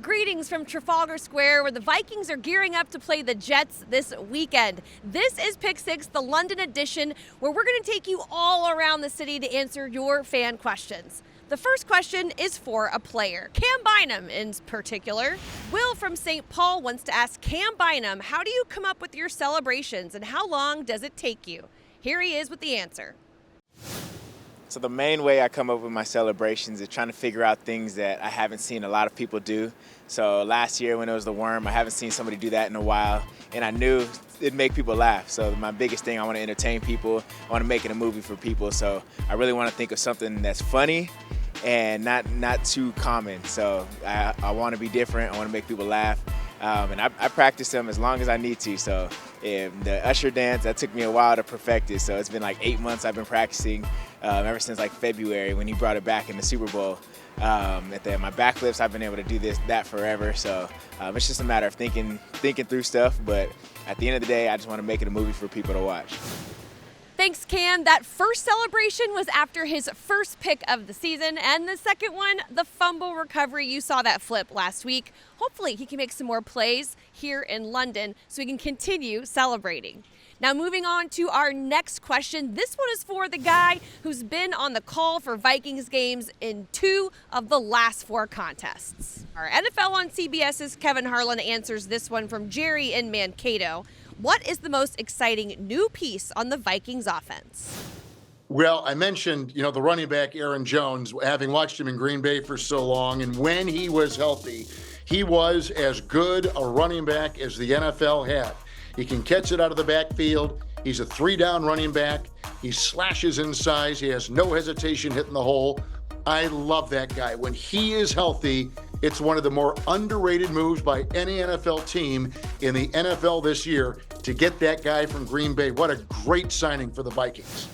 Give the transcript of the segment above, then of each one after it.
Greetings from Trafalgar Square, where the Vikings are gearing up to play the Jets this weekend. This is Pick 6, the London edition, where we're going to take you all around the city to answer your fan questions. The first question is for a player, Camryn Bynum in particular. Will from St. Paul wants to ask Camryn Bynum, how do you come up with your celebrations and how long does it take you? Here he is with the answer. So the main way I come up with my celebrations is trying to figure out things that I haven't seen a lot of people do. So last year when it was the worm, I haven't seen somebody do that in a while, and I knew it'd make people laugh. So my biggest thing, I want to entertain people. I want to make it a movie for people. So I really want to think of something that's funny and not too common. So I want to be different. I want to make people laugh. And I practice them as long as I need to. So the Usher dance, that took me a while to perfect it. So it's been like 8 months I've been practicing ever since like February when he brought it back in the Super Bowl. My backflips, I've been able to do that forever. So it's just a matter of thinking through stuff. But at the end of the day, I just want to make it a movie for people to watch. Thanks, Cam. That first celebration was after his first pick of the season, and the second one, the fumble recovery. You saw that flip last week. Hopefully he can make some more plays here in London so he can continue celebrating. Now moving on to our next question. This one is for the guy who's been on the call for Vikings games in 2 of the last 4 contests. Our NFL on CBS's Kevin Harlan answers this one from Jerry in Mankato. What is the most exciting new piece on the Vikings offense? Well, I mentioned, the running back Aaron Jones, having watched him in Green Bay for so long, and when he was healthy, he was as good a running back as the NFL had. He can catch it out of the backfield. He's a 3-down running back. He slashes in size. He has no hesitation hitting the hole. I love that guy. When he is healthy, it's one of the more underrated moves by any NFL team in the NFL this year to get that guy from Green Bay. What a great signing for the Vikings.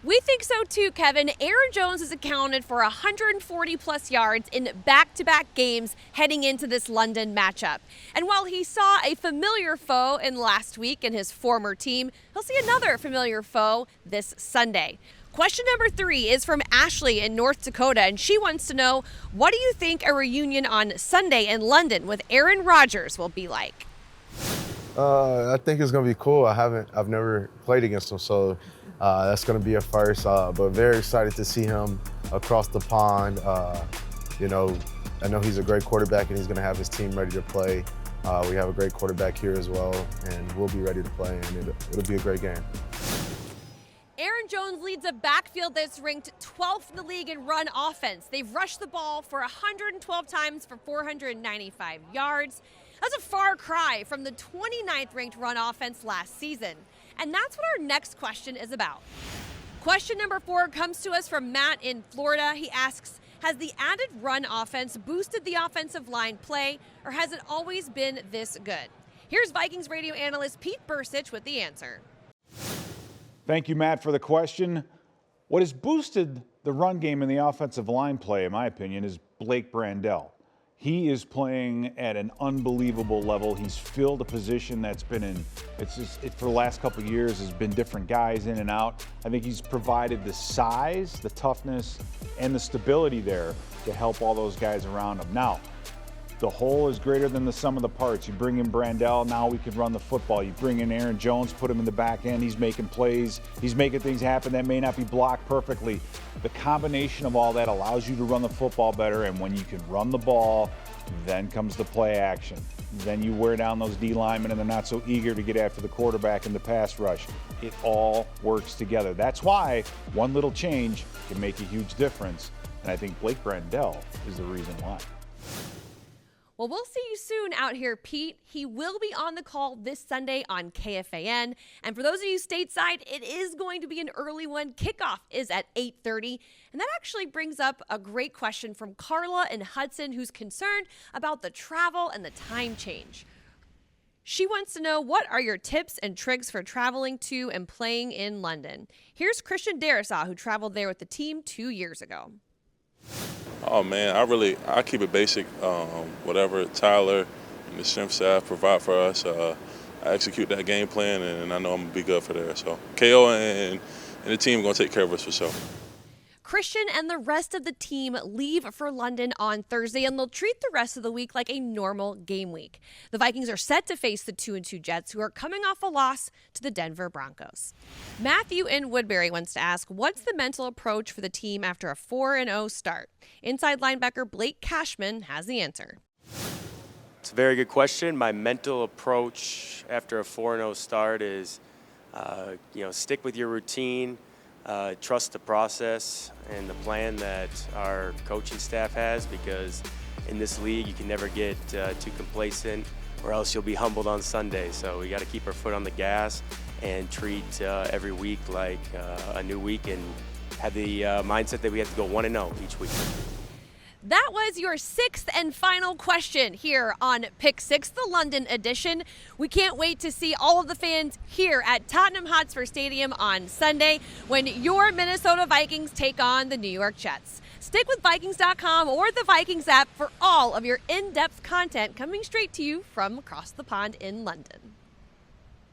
We think so too, Kevin. Aaron Jones has accounted for 140-plus yards in back-to-back games heading into this London matchup. And while he saw a familiar foe in last week in his former team, he'll see another familiar foe this Sunday. Question number 3 is from Ashley in North Dakota, and she wants to know, what do you think a reunion on Sunday in London with Aaron Rodgers will be like? I think it's going to be cool. I've never played against him, so that's going to be a first. But very excited to see him across the pond. I know he's a great quarterback, and he's going to have his team ready to play. We have a great quarterback here as well, and we'll be ready to play, and it'll be a great game. Aaron Jones leads a backfield that's ranked 12th in the league in run offense. They've rushed the ball for 112 times for 495 yards. That's a far cry from the 29th ranked run offense last season. And that's what our next question is about. Question number 4 comes to us from Matt in Florida. He asks, has the added run offense boosted the offensive line play, or has it always been this good? Here's Vikings radio analyst Pete Bercich with the answer. Thank you, Matt, for the question. What has boosted the run game and the offensive line play, in my opinion, is Blake Brandel. He is playing at an unbelievable level. He's filled a position that's been for the last couple of years has been different guys in and out. I think he's provided the size, the toughness, and the stability there to help all those guys around him. Now, the whole is greater than the sum of the parts. You bring in Brandel, now we can run the football. You bring in Aaron Jones, put him in the back end. He's making plays. He's making things happen that may not be blocked perfectly. The combination of all that allows you to run the football better, and when you can run the ball, then comes the play action. Then you wear down those D linemen, and they're not so eager to get after the quarterback in the pass rush. It all works together. That's why one little change can make a huge difference, and I think Blake Brandel is the reason why. Well, we'll see you soon out here, Pete. He will be on the call this Sunday on KFAN. And for those of you stateside, it is going to be an early one. Kickoff is at 8:30. And that actually brings up a great question from Carla in Hudson, who's concerned about the travel and the time change. She wants to know, what are your tips and tricks for traveling to and playing in London? Here's Christian Darisaw, who traveled there with the team 2 years ago. Oh man, I keep it basic. Whatever Tyler and the strength staff provide for us, I execute that game plan, and I know I'm gonna be good for there. So KO and the team are gonna take care of us for sure. Christian and the rest of the team leave for London on Thursday, and they'll treat the rest of the week like a normal game week. The Vikings are set to face the 2-2 Jets, who are coming off a loss to the Denver Broncos. Matthew in Woodbury wants to ask, what's the mental approach for the team after a 4-0 start? Inside linebacker Blake Cashman has the answer. It's a very good question. My mental approach after a 4-0 start is, stick with your routine, trust the process and the plan that our coaching staff has, because in this league you can never get too complacent or else you'll be humbled on Sunday. So we got to keep our foot on the gas and treat every week like a new week and have the mindset that we have to go 1-0 each week. That was your sixth and final question here on Pick 6, the London edition. We can't wait to see all of the fans here at Tottenham Hotspur Stadium on Sunday when your Minnesota Vikings take on the New York Jets. Stick with Vikings.com or the Vikings app for all of your in-depth content coming straight to you from across the pond in London.